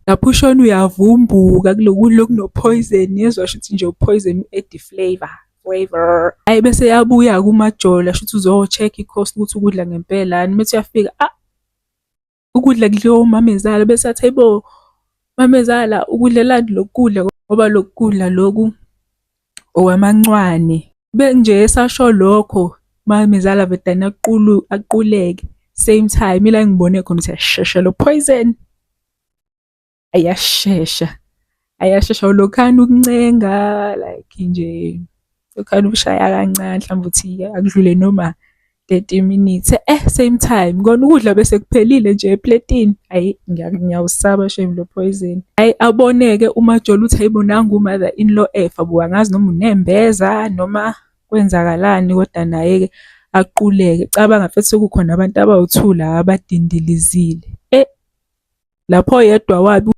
lapho ushona uyavumbuka kulokudla okuno-poison, yezwa shuthi nje u-poison u-add flavor. Hhayi bese yabuya-ke uMajola shuthi uzo-check i-cost ukuthi ukudla ngempelani. Methi uyafika, ukudla kudliwa umamezala bese athi hayibo, mamezala ukudlelani lokhu kudla ngoba lokhu kudla lokhu okwamancwane. Nje esasho lokho, mamezala vedane aquleke. Same time ila ngibone khona ukuthi yashesha lo poison. Ayashesha ulokhana ukuncenga like nje lokhana ushaya kancane mhlawumbe uthi akudlule noma 30 minutes. Same time kona ukudla bese kuphelile nje epletini. Hayi ngiyawusaba shame lo poison. Hayi aboneke uMajola uthi hayibo nangu u-mother in law efa, angazi noma unembeza noma kwenzakalani kodwa naye-ke aquleke. Cabanga futhi sekukhona abantu abawu-2 la abadindilizile. Lapho yedwa wabi